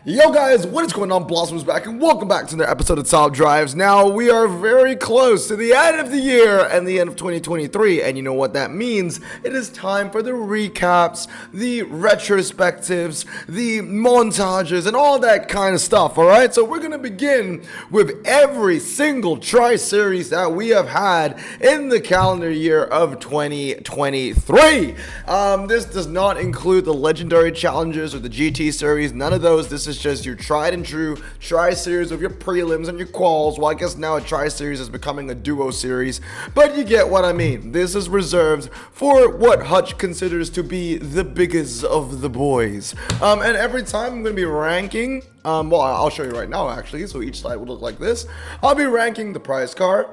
Yo guys, what is going on? Blossom's back and welcome back to another episode of Top Drives. Now, we are very close to the end of the year and the end of 2023, and you know what that means. It is time for the recaps, the retrospectives, the montages, and all that kind of stuff, alright? So we're going to begin with every single Tri-Series that we have had in the calendar year of 2023. This does not include the Legendary Challengers or the GT Series, none of those. This is just your tried and true Tri-Series of your prelims and your quals. Well, I guess now a Tri-Series is becoming a duo series, but you get what I mean. This is reserved for what Hutch considers to be the biggest of the boys. And every time I'm going to be ranking, well, I'll show you right now actually, so each slide will look like this. I'll be ranking the prize card.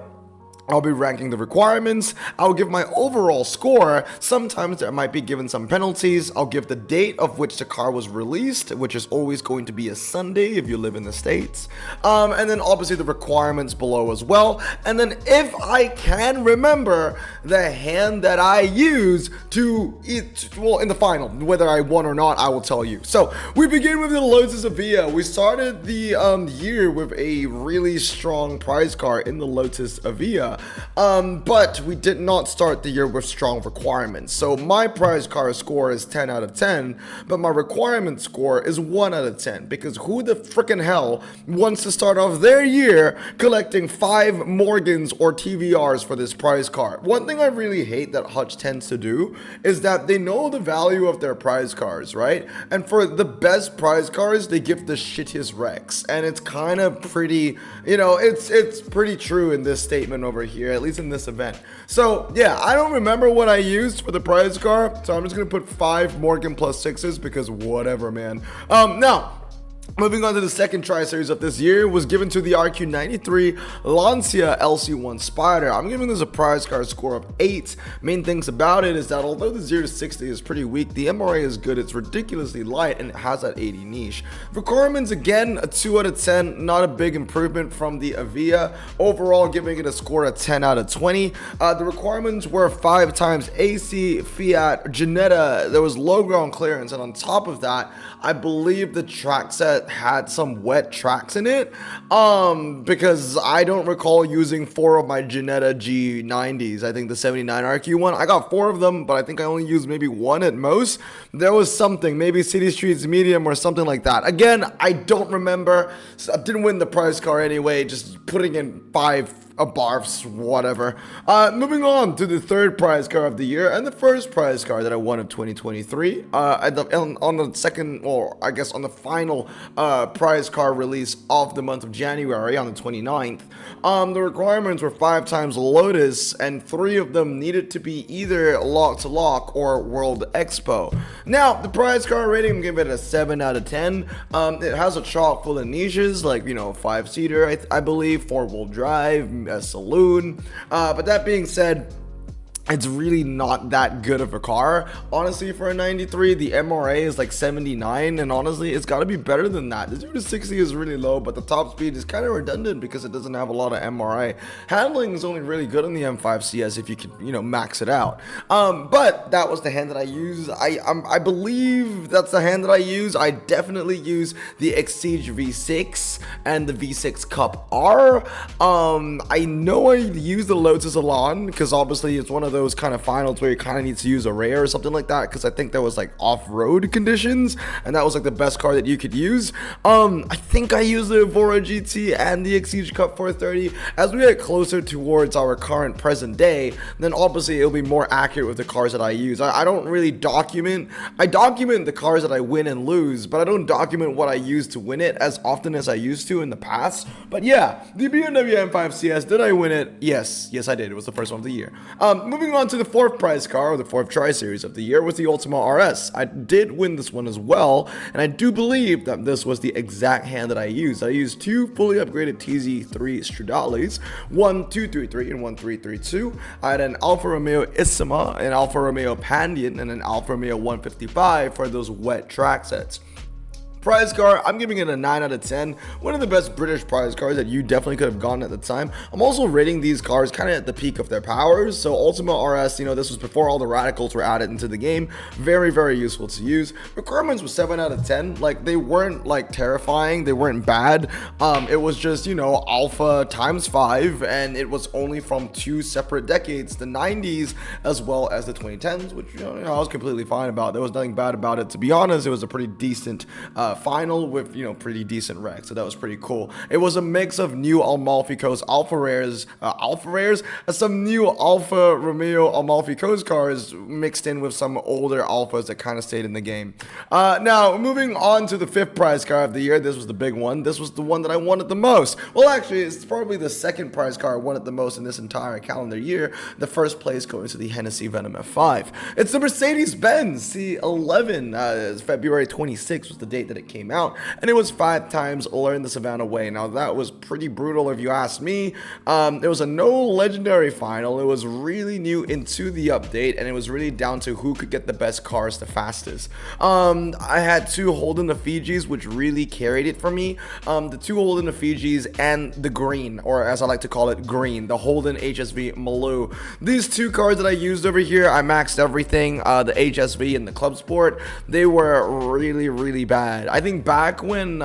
I'll be ranking the requirements. I'll give my overall score. Sometimes there might be given some penalties. I'll give the date of which the car was released, which is always going to be a Sunday if you live in the States. And then obviously the requirements below as well. And then if I can remember the hand that I use to eat, well, in the final, whether I won or not, I will tell you. So we begin with the Lotus Avia. We started the year with a really strong prize car in the Lotus Avia. But we did not start the year with strong requirements. So my prize car score is 10 out of 10, but my requirement score is 1 out of 10, because who the frickin' hell wants to start off their year collecting 5 Morgans or TVRs for this prize car? One thing I really hate that Hutch tends to do is that they know the value of their prize cars, right? And for the best prize cars, they give the shittiest wrecks. And it's kind of pretty, you know, it's pretty true in this statement over here, at least in this event. So yeah, I don't remember what I used for the prize car, so I'm just gonna put 5 Morgan plus 6s because whatever, man. Now moving on to the second Tri-Series of this year, was given to the RQ93 Lancia LC1 Spider. I'm giving this a prize car score of 8. Main things about it is that although the 0 to 60 is pretty weak, the MRA is good, it's ridiculously light, and it has that 80 niche. Requirements, again, a 2 out of 10, not a big improvement from the Avia. Overall, giving it a score of 10 out of 20. The requirements were 5 times AC, Fiat, Ginetta. There was low ground clearance, and on top of that, I believe the track set had some wet tracks in it, because I don't recall using 4 of my Ginetta G90s. I think the 79 RQ one, I got 4 of them, but I think I only used maybe 1 at most. There was something, maybe City Streets Medium or something like that. Again, I don't remember. So I didn't win the prize car anyway, just putting in 5 barfs, whatever. Moving on to the third prize car of the year and the first prize car that I won of 2023. On the second, or I guess on the final prize car release of the month of January on the 29th. The requirements were 5 times Lotus, and 3 of them needed to be either Lock to Lock or World Expo. Now, the prize car rating, I'm giving it a 7 out of 10. It has a chock full of niches, like, you know, 5-seater, I believe, 4-wheel drive, a saloon, but that being said, it's really not that good of a car. Honestly, for a 93, the MRA is like 79, and honestly, it's got to be better than that. The 0 to 60 is really low, but the top speed is kind of redundant because it doesn't have a lot of MRA. Handling is only really good on the M5 CS if you can, you know, max it out. But that was the hand that I used. I believe that's the hand that I use. I definitely use the Exige V6 and the V6 Cup R. I know I use the Lotus Elan because obviously it's one of those kind of finals where you kind of need to use a rare or something like that, because I think that was like off-road conditions and that was like the best car that you could use. I think I used the Evora GT and the Exige Cup 430. As we get closer towards our current present day, then obviously it'll be more accurate with the cars that I use. I don't really document. I document the cars that I win and lose, but I don't document what I use to win it as often as I used to in the past. But yeah, the BMW M5 CS, did I win it? Yes, I did. It was the first one of the year. Moving on to the fourth prize car, or the fourth Tri-Series of the year, was the Ultima RS. I did win this one as well, and I do believe that this was the exact hand that I used. I used 2 fully upgraded TZ3 Stradales, one 233 and one 332. I had an Alfa Romeo Issima, an Alfa Romeo Pandion, and an Alfa Romeo 155 for those wet track sets. Prize car, I'm giving it a 9 out of 10. One of the best British prize cars that you definitely could have gotten at the time. I'm also rating these cars kind of at the peak of their powers. So Ultima RS, this was before all the radicals were added into the game. Very, very useful to use. Requirements was 7 out of 10. Like, they weren't like terrifying. They weren't bad. It was just, alpha times 5, and it was only from 2 separate decades, the 90s as well as the 2010s, which, I was completely fine about. There was nothing bad about it. To be honest, it was a pretty decent final with pretty decent wrecks, so that was pretty cool. It was a mix of new Amalfi Coast alpha rares, and some new Alfa Romeo Amalfi Coast cars mixed in with some older alphas that kind of stayed in the game. Now moving on to the 5th prize car of the year. This was the big one. This was the one that I wanted the most. Well, actually, it's probably the 2nd prize car I wanted the most in this entire calendar year. The 1st place going to the Hennessy Venom F5. It's the Mercedes-Benz C11. February 26th was the date that it came out, and it was 5 times Learn the Savannah Way. Now that was pretty brutal if you ask me. It was a no legendary final. It was really new into the update, and it was really down to who could get the best cars the fastest. I had 2 Holden the Fijis, which really carried it for me. The 2 Holden the Fijis and the green, or as I like to call it, green, the Holden HSV Maloo. These 2 cars that I used over here, I maxed everything. The HSV and the Club Sport, they were really, really bad. I think back when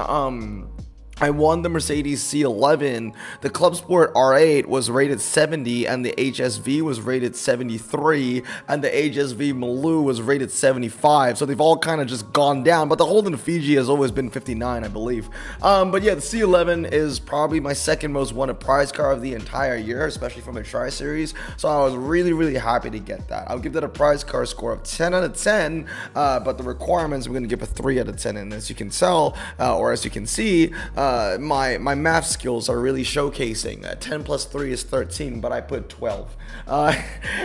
I won the Mercedes C11, the Club Sport R8 was rated 70, and the HSV was rated 73, and the HSV Maloo was rated 75, so they've all kind of just gone down, but the Holden Fiji has always been 59, I believe. But yeah, the C11 is probably my 2nd most wanted prize car of the entire year, especially from a Tri-Series, so I was really, really happy to get that. I'll give that a prize car score of 10 out of 10, but the requirements, I'm going to give a 3 out of 10, and as you can tell, or as you can see, my math skills are really showcasing. 10 plus 3 is 13, but I put 12.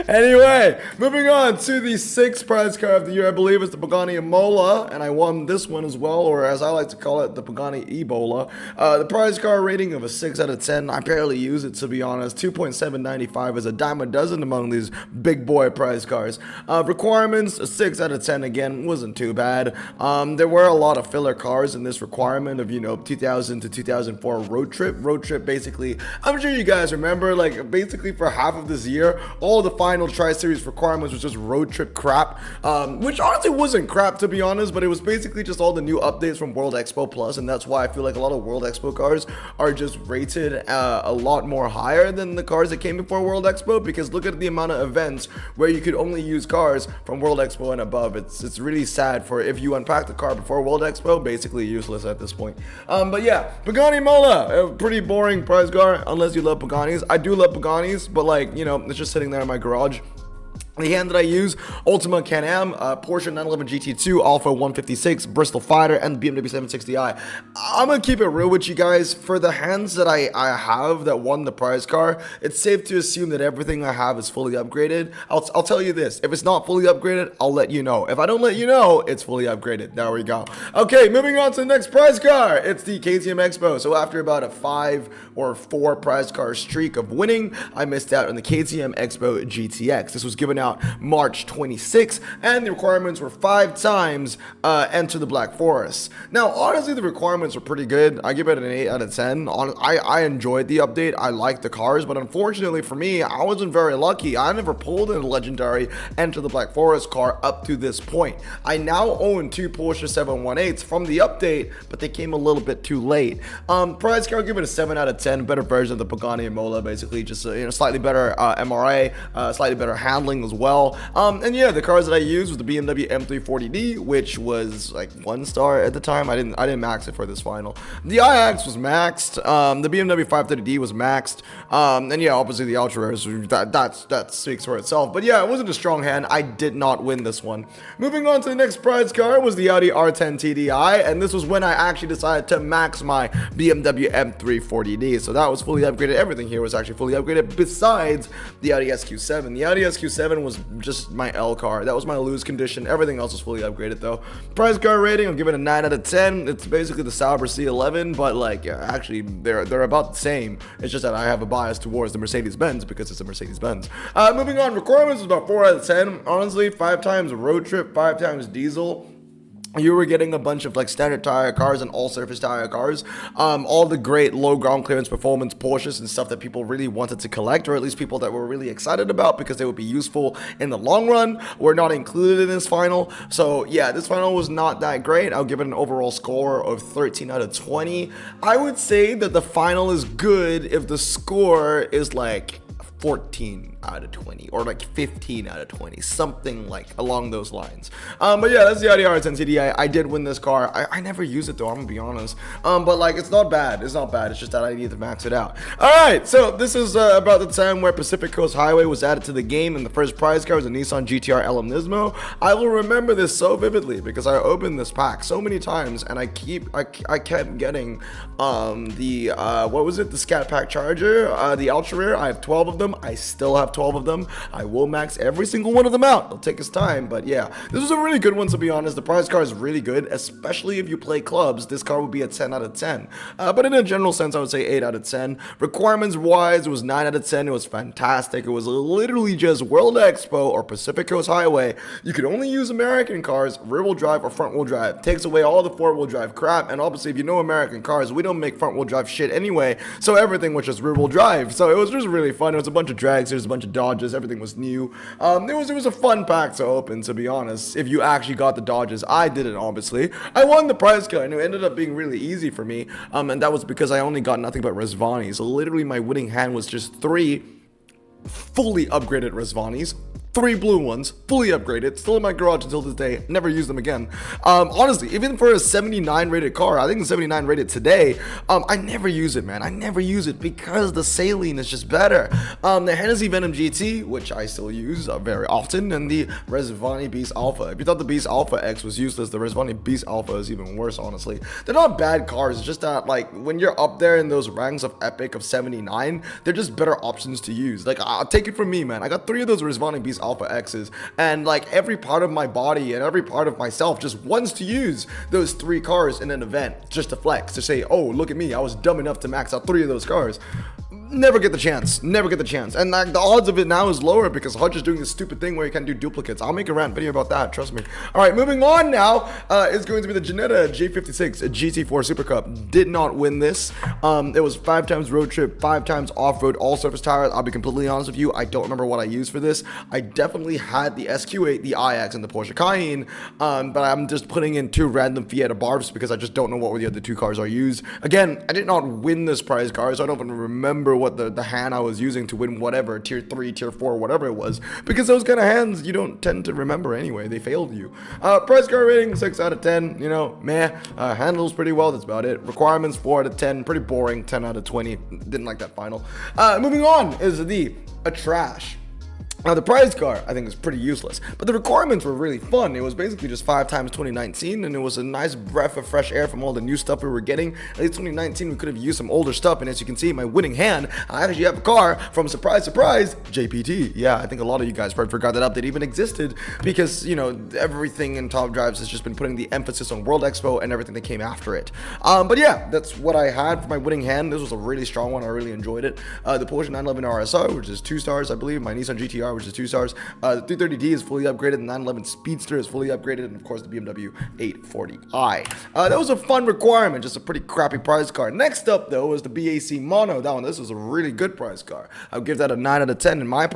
Anyway, moving on to the 6th prize car of the year, I believe it's the Pagani Imola, and I won this one as well, or as I like to call it, the Pagani Ebola. The prize car rating of a 6 out of 10. I barely use it, to be honest. 2.795 is a dime a dozen among these big boy prize cars. Requirements, a 6 out of 10 again, wasn't too bad. There were a lot of filler cars in this requirement of, 2000 to 2004 road trip. Basically, I'm sure you guys remember, like, basically for half of this year, all the final Tri-Series requirements was just road trip crap, which honestly wasn't crap, to be honest, but it was basically just all the new updates from World Expo Plus, and that's why I feel like a lot of World Expo cars are just rated a lot more higher than the cars that came before World Expo, because look at the amount of events where you could only use cars from World Expo and above. It's really sad. For if you unpack the car before World Expo, basically useless at this point. But yeah, Pagani Mola, a pretty boring prize car unless you love Paganis. I do love Paganis, but like, it's just sitting there in my garage. The hand that I use, Ultima Can-Am, Porsche 911 GT2, Alpha 156, Bristol Fighter, and the BMW 760i. I'm going to keep it real with you guys. For the hands that I have that won the prize car, it's safe to assume that everything I have is fully upgraded. I'll tell you this, if it's not fully upgraded, I'll let you know. If I don't let you know, it's fully upgraded. There we go. Okay, moving on to the next prize car. It's the KTM Expo. So after about a 5 or 4 prize car streak of winning, I missed out on the KTM Expo GTX. This was given out March 26th, and the requirements were 5 times enter the Black Forest. Now, honestly, the requirements are pretty good. I give it an 8 out of 10. I enjoyed the update. I liked the cars, but unfortunately for me, I wasn't very lucky. I never pulled in a legendary enter the Black Forest car up to this point. I now own 2 Porsche 718s from the update, but they came a little bit too late. Prize car, I'll give it a 7 out of 10. Better version of the Pagani Imola, basically, just slightly better MRA, slightly better handling as well. And yeah, the cars that I used was the BMW M340D, which was like 1 star at the time. I didn't max it for this final. The iX was maxed. The BMW 530D was maxed. And yeah, obviously the Ultra Rares, that speaks for itself. But yeah, it wasn't a strong hand. I did not win this one. Moving on to the next prize car was the Audi R10 TDI, and this was when I actually decided to max my BMW M340D. So that was fully upgraded. Everything here was actually fully upgraded besides the Audi SQ7. The Audi SQ7 was just my L car. That was my lose condition. Everything else was fully upgraded though. Prize car rating, I'll give it a 9 out of 10. It's basically the Sauber C11, but like actually they're about the same. It's just that I have a bias towards the Mercedes-Benz because it's a Mercedes-Benz. Moving on, requirements was about 4 out of 10. Honestly, 5 times road trip, 5 times diesel. you were getting a bunch of like standard tire cars and all surface tire cars, all the great low ground clearance performance Porsches and stuff that people really wanted to collect, or at least people that were really excited about because they would be useful in the long run, were not included in this final. So yeah, this final was not that great. I'll give it an overall score of 13 out of 20. I would say that the final is good if the score is like 14 out of 20 or like 15 out of 20, something like along those lines. But yeah, that's the Audi R10 TDI. I did win this car. I never use it though, I'm gonna be honest. But like, it's not bad. It's not bad. It's just that I need to max it out. All right, so this is about the time where Pacific Coast Highway was added to the game, and the first prize car was a Nissan GTR LM Nismo. I will remember this so vividly because I opened this pack so many times, and I kept getting what was it? The Scat Pack Charger, the Ultra Rare. I have 12 of them. I still have 12 of them. I will max every single one of them out. It'll take us time, but yeah, this was a really good one, to be honest. The prize car is really good, especially if you play clubs. This car would be a 10 out of 10. But in a general sense, I would say 8 out of 10. Requirements wise, it was 9 out of 10. It was fantastic. It was literally just World Expo or Pacific Coast Highway. You could only use American cars, rear-wheel drive or front-wheel drive. Takes away all the four-wheel drive crap, and obviously if you know American cars, we don't make front-wheel drive shit anyway, so everything was just rear-wheel drive. So it was just really fun. It was a bunch of drags, there's a bunch of Dodges, everything was new. It was a fun pack to open, to be honest, if you actually got the Dodges. I didn't, obviously. I won the prize car, and it ended up being really easy for me, and that was because I only got nothing but Rezvani. So literally my winning hand was just 3 fully upgraded Rezvanis, 3 blue ones, fully upgraded, still in my garage until this day, never used them again. Honestly, even for a 79 rated car, I think the 79 rated today, I never use it, man. I never use it because the saline is just better. The Hennessy Venom GT, which I still use very often, and the Rezvani Beast Alpha. If you thought the Beast Alpha X was useless, the Rezvani Beast Alpha is even worse, honestly. They're not bad cars, it's just that, like, when you're up there in those ranks of epic of 79, they're just better options to use. Like, I'll take it from me, man. I got 3 of those Rezvani Beast Alpha X's, and like every part of my body and every part of myself just wants to use those 3 cars in an event just to flex, to say, oh, look at me, I was dumb enough to max out 3 of those cars. Never get the chance, never get the chance. And like the odds of it now is lower because Hutch is doing this stupid thing where you can do duplicates. I'll make a rant video about that, trust me. All right, moving on now is going to be the Ginetta J56 GT4 Super Cup. Did not win this. It was 5 times road trip, 5 times off-road, all surface tires. I'll be completely honest with you, I don't remember what I used for this. I definitely had the SQ8, the iX, and the Porsche Cayenne, but I'm just putting in 2 random Fiat Barbs because I just don't know what the other 2 cars are used. Again, I did not win this prize car, so I don't even remember what the hand I was using to win whatever, tier 3, tier 4, whatever it was, because those kind of hands you don't tend to remember anyway, they failed you. Prize car rating, 6 out of 10, you know, meh. Handles pretty well, that's about it. Requirements, 4 out of 10, pretty boring, 10 out of 20, didn't like that final. Moving on is a trash. Now, the prize car, I think, is pretty useless, but the requirements were really fun. It was basically just 5 times 2019, and it was a nice breath of fresh air from all the new stuff we were getting. At least 2019, we could have used some older stuff, and as you can see, my winning hand, I actually have a car from, surprise, surprise, JPT. Yeah, I think a lot of you guys probably forgot that update even existed, because, you know, everything in Top Drives has just been putting the emphasis on World Expo and everything that came after it. But yeah, that's what I had for my winning hand. This was a really strong one. I really enjoyed it. The Porsche 911 RSR, which is 2 stars, I believe. My Nissan GTR, which is 2 stars. The 330D is fully upgraded. The 911 Speedster is fully upgraded. And of course, the BMW 840i. That was a fun requirement. Just a pretty crappy prize car. Next up, though, was the BAC Mono. This was a really good prize car. I'll give that a 9 out of 10 in my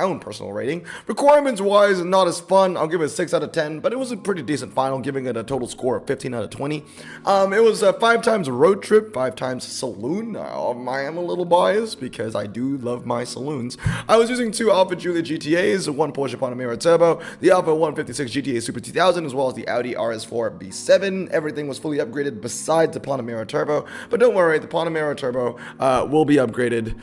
own personal rating. Requirements-wise, not as fun. I'll give it a 6 out of 10. But it was a pretty decent final, giving it a total score of 15 out of 20. It was 5 times road trip, 5 times saloon. I am a little biased because I do love my saloons. I was using 2 Alfa Giulia GTAs, 1 Porsche Panamera Turbo, the Alfa 156 GTA Super 2000, as well as the Audi RS4 B7. Everything was fully upgraded besides the Panamera Turbo, but don't worry, the Panamera Turbo will be upgraded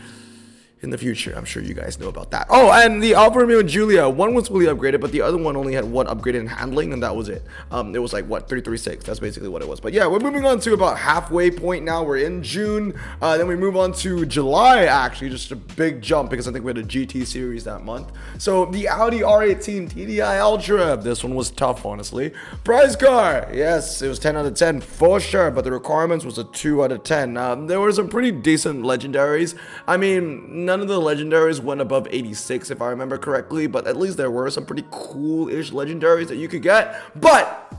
in the future. I'm sure you guys know about that. Oh, and the Alfa Romeo Giulia, one was fully upgraded, but the other one only had 1 upgraded in handling, and that was it. It was like, what, 336? That's basically what it was. But yeah, we're moving on to about halfway point now. We're in June. Then we move on to July, actually, just a big jump because I think we had a GT series that month. So the Audi R18 TDI Ultra. This one was tough, honestly. Prize car, yes, it was 10 out of 10 for sure, but the requirements was a 2 out of 10. There were some pretty decent legendaries. I mean, none of the legendaries went above 86 if I remember correctly, but at least there were some pretty cool-ish legendaries that you could get. But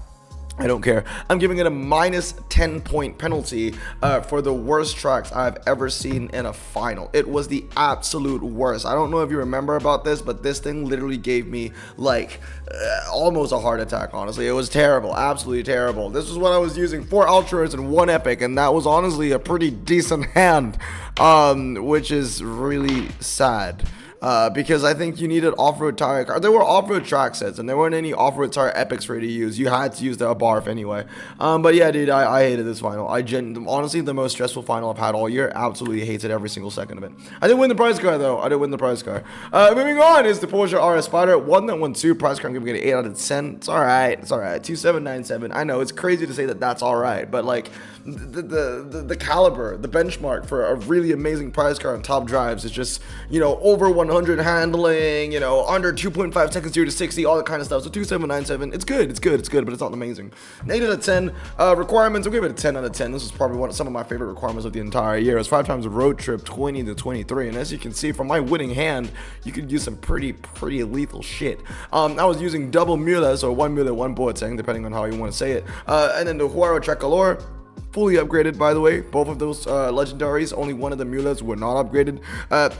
I don't care. I'm giving it a minus 10-point penalty for the worst tracks I've ever seen in a final. It was the absolute worst. I don't know if you remember about this, but this thing literally gave me like almost a heart attack, honestly. It was terrible, absolutely terrible. This was what I was using: 4 ultras and 1 epic, and that was honestly a pretty decent hand, which is really sad. Because I think you needed off-road tire car. There were off-road track sets, and there weren't any off-road tire epics for you to use. You had to use the barf anyway. But yeah, dude, I hated this final. Honestly, the most stressful final I've had all year. Absolutely hated every single second of it. I did win the prize car, though. Moving on is the Porsche RS Spider. One that won 2. Prize car, I'm giving it an 8 out of 10. It's alright. 2797. I know, it's crazy to say that that's alright, but like, the caliber, the benchmark for a really amazing prize car on top drives is just, you know, over 100 handling, you know, under 2.5 seconds 0 to 60, all that kind of stuff. So 2797, it's good, but it's not amazing. 8 out of 10. Requirements, I'll give it a 10 out of 10. This was probably some of my favorite requirements of the entire year. It was 5 times a road trip, 20 to 23, and as you can see from my winning hand, you could use some pretty lethal shit. I was using double mulas, or 1 mula, 1 boateng, depending on how you want to say it, and then the Huaro Tricolor, fully upgraded, by the way. Both of those legendaries, only one of the mulas were not upgraded.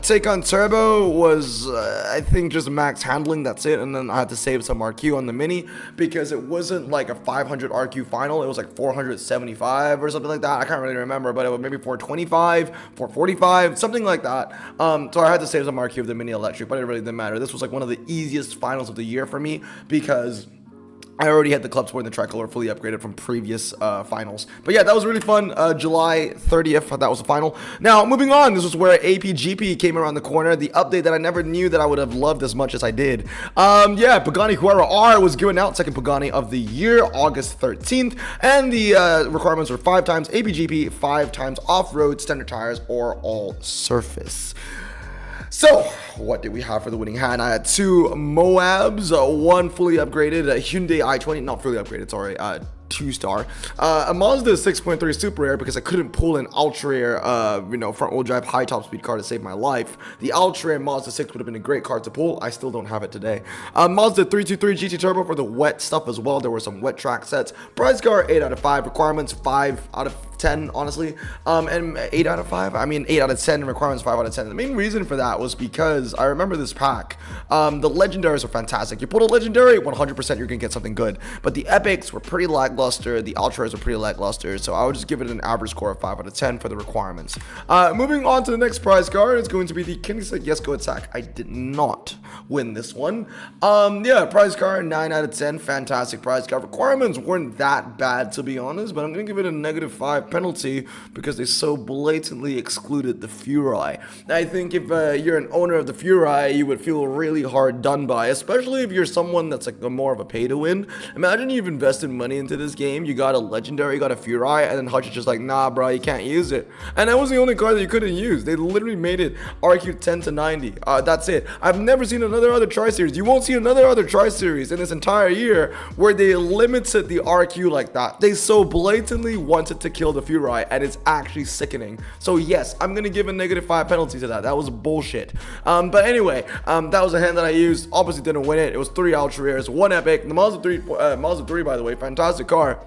Take on Turbo was, I think, just max handling, that's it. And then I had to save some RQ on the Mini because it wasn't like a 500 RQ final. It was like 475 or something like that. I can't really remember, but it was maybe 425, 445, something like that. So I had to save some RQ of the Mini Electric, but it really didn't matter. This was like one of the easiest finals of the year for me because I already had the Club Sport and the Tricolor fully upgraded from previous finals. But yeah, that was really fun. July 30th, that was the final. Now, moving on, this was where APGP came around the corner. The update that I never knew that I would have loved as much as I did. Yeah, Pagani Huayra R was given out, second Pagani of the year, August 13th. And the requirements were 5 times APGP, 5 times off-road, standard tires, or all surface. So, what did we have for the winning hand? I had 2 Moabs, 1 fully upgraded, a Hyundai i20, not fully upgraded, sorry, 2-star, a Mazda 6.3 Super Rare because I couldn't pull an Ultra Rare, front wheel drive high top speed car to save my life. The Ultra Rare Mazda 6 would have been a great car to pull. I still don't have it today. Mazda 323 GT Turbo for the wet stuff as well. There were some wet track sets. Prize car 8 out of 5. Requirements 5 out of 10, honestly. And 8 out of 5. I mean 8 out of 10. And requirements 5 out of 10. The main reason for that was because I remember this pack. The legendaries are fantastic. You pull a legendary, 100% you're gonna get something good. But the epics were pretty lackluster. The ultras are pretty lackluster, so I would just give it an average score of 5 out of 10 for the requirements. Moving on to the next prize card, it's going to be the Koenigsegg Jesko Attack. I did not win this one. Yeah, prize card 9 out of 10, fantastic prize card. Requirements weren't that bad, to be honest, but I'm gonna give it a -5 penalty because they so blatantly excluded the Furai. I think if you're an owner of the Furai, you would feel really hard done by, especially if you're someone that's like more of a pay to win. Imagine you've invested money into this game, you got a legendary, you got a Furai, and then Hutch is just like, nah bro, you can't use it. And that was the only card that you couldn't use. They literally made it RQ 10 to 90. That's it. I've never seen another tri-series. You won't see another tri-series in this entire year where they limited the RQ like that. They so blatantly wanted to kill the Furai, and it's actually sickening. So yes, I'm gonna give a -5 penalty to that. That was bullshit. But anyway, that was a hand that I used. Obviously didn't win it. It was 3 ultra rares, 1 epic. The Mazda 3, by the way, fantastic car.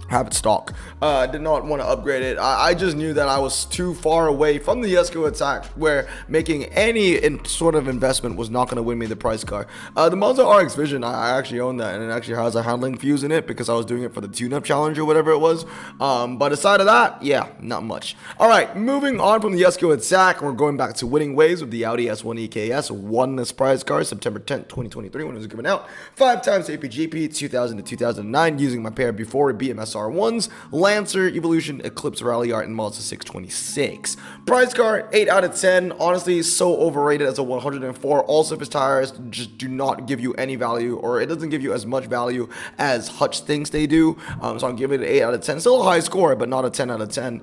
Have it stock. Did not want to upgrade it. I just knew that I was too far away from the Jesko Attack where making any sort of investment was not going to win me the prize car. The Mazda RX Vision, I actually own that, and it actually has a handling fuse in it because I was doing it for the tune-up challenge or whatever it was. But aside of that, yeah, not much. All right, moving on from the Jesko Attack, we're going back to winning ways with the Audi S1 EKS. Won this prize car September 10th, 2023 when it was given out. 5 times APGP, 2000 to 2009, using my pair before BMS R1s, Lancer, Evolution, Eclipse Rally Art, and Mazda 626. Prize car, 8 out of 10. Honestly, so overrated as a 104. All surface tires just do not give you any value, or it doesn't give you as much value as Hutch thinks they do. So I'm giving it an 8 out of 10. Still a high score, but not a 10 out of 10.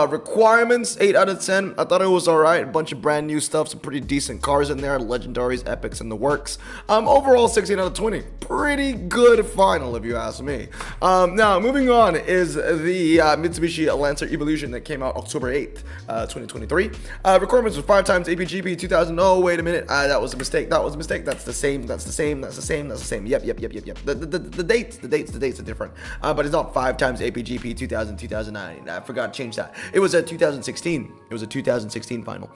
Requirements, 8 out of 10. I thought it was alright. A bunch of brand new stuff, some pretty decent cars in there, legendaries, epics, and the works. Overall, 16 out of 20. pretty good final, if you ask me. Now, moving on is the Mitsubishi Lancer Evolution that came out October 8th, 2023. Requirements was 5 times APGP 2000. Oh, wait a minute. That was a mistake. That's the same. Yep. The dates are different. But it's not 5 times APGP 2009. I forgot to change that. It was a 2016. It was a 2016 final.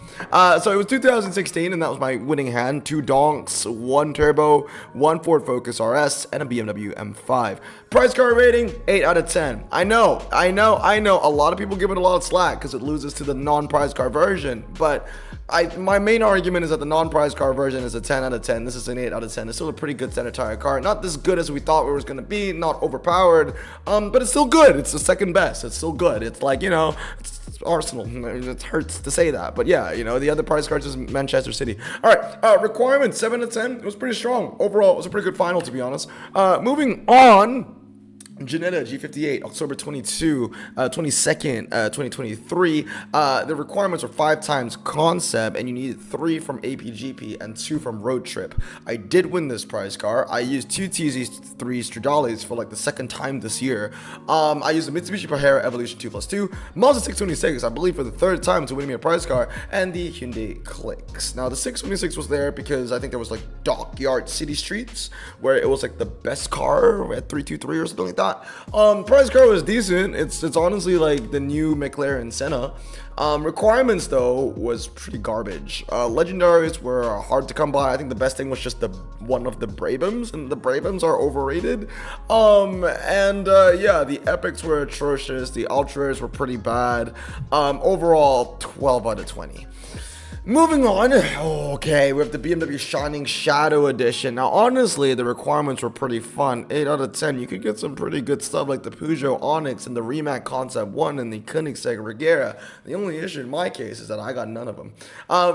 So it was 2016, and that was my winning hand. 2 donks, 1 turbo, 1 Ford Focus RS, and a BMW M5. Price car rating, 8 out of 10. I know. A lot of people give it a lot of slack because it loses to the non-price car version, but my main argument is that the non-price car version is a 10 out of 10. This is an 8 out of 10. It's still a pretty good center tire car. Not as good as we thought it was going to be, not overpowered, but it's still good. It's the second best. It's still good. It's like, it's Arsenal. It hurts to say that, but yeah, the other price cars is Manchester City. All right, requirements, 7 out of 10. It was pretty strong. Overall, it was a pretty good final, to be honest. Moving on. Jannetta G58, October 22nd, 2023. The requirements were 5 times concept, and you needed 3 from APGP and 2 from road trip. I did win this prize car. I used 2 TZ3 Stradales for like the second time this year. I used the Mitsubishi Pajero Evolution 2+2, Mazda 626, I believe for the 3rd time to win me a prize car, and the Hyundai Clicks. Now the 626 was there because I think there was like Dockyard City Streets, where it was like the best car at 323 or something like that. Price car was decent. It's honestly like the new McLaren Senna. Requirements though was pretty garbage. Legendaries were hard to come by. I think the best thing was just one of the Brabhams, and the Brabhams are overrated. Yeah, the epics were atrocious. The ultras were pretty bad. Overall, 12 out of 20. Moving on, okay, we have the BMW Shining Shadow Edition. Now, honestly, the requirements were pretty fun. 8 out of 10. You could get some pretty good stuff like the Peugeot Onyx and the Rimac Concept 1 and the Koenigsegg Regera. The only issue in my case is that I got none of them.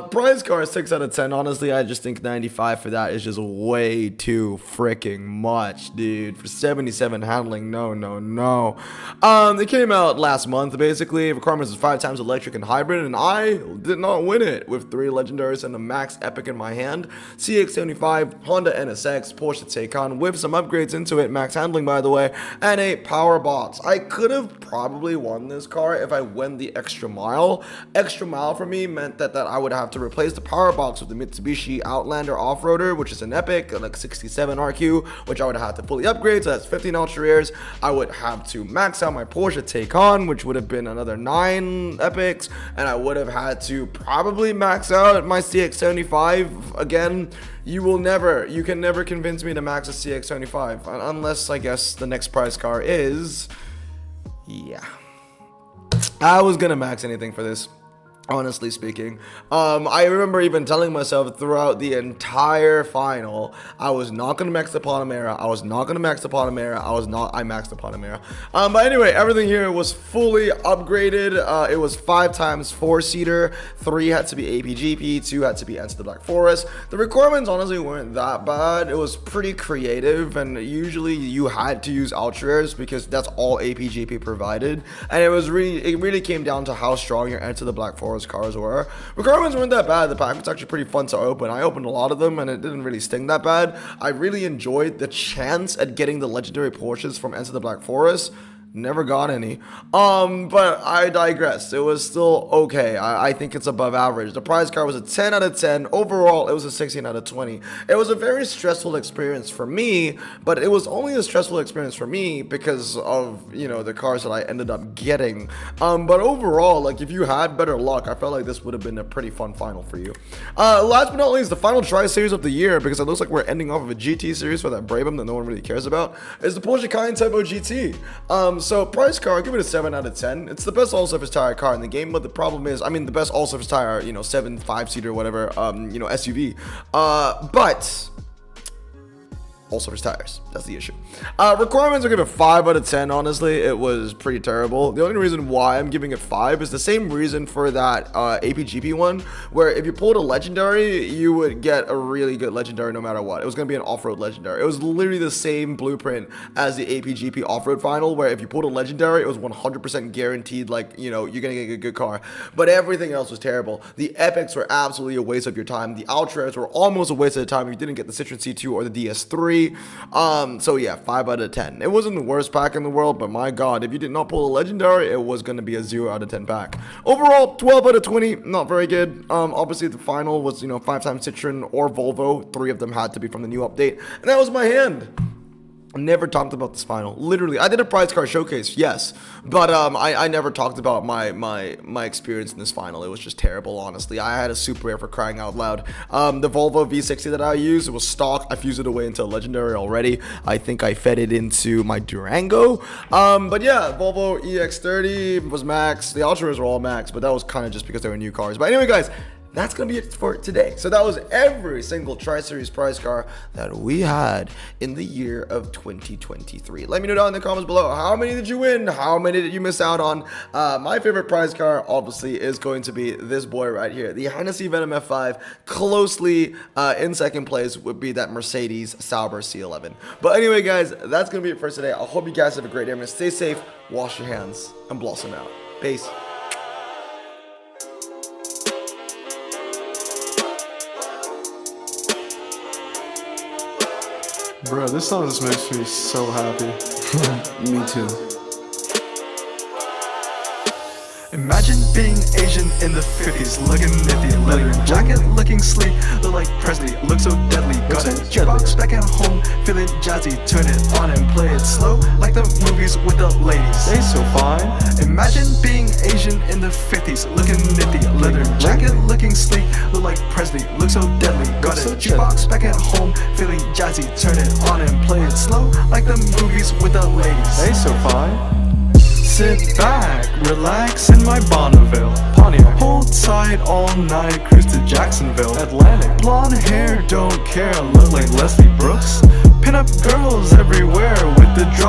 Prize car, 6 out of 10. Honestly, I just think 95 for that is just way too freaking much, dude. For 77 handling, no. It came out last month, basically. Requirements is 5 times electric and hybrid, and I did not win it with 3 legendaries and a max epic in my hand. CX-75, Honda NSX, Porsche Taycan with some upgrades into it, max handling by the way, and a power box. I could have probably won this car if I went the extra mile. Extra mile for me meant that I would have to replace the power box with the Mitsubishi Outlander Off-Roader, which is an epic, like 67 RQ, which I would have to fully upgrade, so that's 15 Ultra Rares. I would have to max out my Porsche Taycan, which would have been another 9 epics, and I would have had to probably max out my CX-75. Again, you can never convince me to max a CX-75 unless I guess the next prize car is, yeah, I was gonna max anything for this, honestly speaking. I remember even telling myself throughout the entire final, I was not going to max the Panamera. I maxed the Panamera. But anyway, everything here was fully upgraded. It was 5 times 4-seater. 3 had to be APGP. 2 had to be Enter the Black Forest. The requirements honestly weren't that bad. It was pretty creative, and usually you had to use Ultras because that's all APGP provided. And it really came down to how strong your Enter the Black Forest cars were. Requirements weren't that bad. The pack was actually pretty fun to open. I opened a lot of them and it didn't really sting that bad. I really enjoyed the chance at getting the legendary Porsches from Enter the Black Forest. Never got any. But I digress. It was still okay. I think it's above average. The prize car was a 10 out of 10. Overall, it was a 16 out of 20. It was a very stressful experience for me, but it was only a stressful experience for me because of, the cars that I ended up getting. But overall, like, if you had better luck, I felt like this would have been a pretty fun final for you. Last but not least, the final tri-series of the year, because it looks like we're ending off of a GT series for that Brabham that no one really cares about, is the Porsche Cayenne Turbo GT. So price car, I'll give it a 7 out of 10. It's the best all-surface tire car in the game, but the problem is, the best all-surface tire, 7, 5-seater, whatever, SUV. But all-surface tires, that's the issue. Requirements, I'll give it 5 out of 10, honestly. It was pretty terrible. The only reason why I'm giving it 5 is the same reason for that APGP one, where if you pulled a legendary, you would get a really good legendary no matter what. It was going to be an off-road legendary. It was literally the same blueprint as the APGP off-road final, where if you pulled a legendary, it was 100% guaranteed, like, you're going to get a good car. But everything else was terrible. The epics were absolutely a waste of your time. The Ultras were almost a waste of the time if you didn't get the Citroen C2 or the DS3. 2023. So yeah, 5 out of 10. It wasn't the worst pack in the world, but my god, if you did not pull a legendary, it was going to be a 0 out of 10 pack. Overall, 12 out of 20, not very good. Obviously the final was, 5 times Citroen or Volvo. 3 of them had to be from the new update, and that was my hand. I never talked about this final. Literally, I did a prize card showcase, yes, but I never talked about my experience in this final. It was just terrible, honestly. I had a super rare, for crying out loud. The Volvo V60 that I used, it was stock. I fused it away into a legendary already. I think I fed it into my Durango. But yeah, Volvo EX30 was max. The Ultras were all max, but that was kind of just because they were new cars. But anyway, guys, that's going to be it for today. So that was every single Tri-Series prize car that we had in the year of 2023. Let me know down in the comments below, how many did you win? How many did you miss out on? My favorite prize car, obviously, is going to be this boy right here, the Hennessy Venom F5. Closely in second place would be that Mercedes Sauber C11. But anyway, guys, that's going to be it for today. I hope you guys have a great day. Stay safe, wash your hands, and blossom out. Peace. Bro, this song just makes me so happy. Me too. Imagine being Asian in the 50s, looking nifty, leather jacket, looking sleek, look like Presley, look so deadly. Got a jukebox back at home, feeling jazzy, turn it on and play it slow, like the movies with the ladies. They so fine. Imagine being Asian in the 50s, looking nifty, leather jacket, looking sleek, look like Presley, look so deadly. Got a jukebox back at home, feeling jazzy, turn it on and play it slow, like the movies with the ladies. They so fine. Sit back, relax in my Bonneville Pontiac. Hold tight all night, cruise to Jacksonville Atlantic. Blonde hair, don't care, look like Leslie Brooks. Pin up girls everywhere with the drop.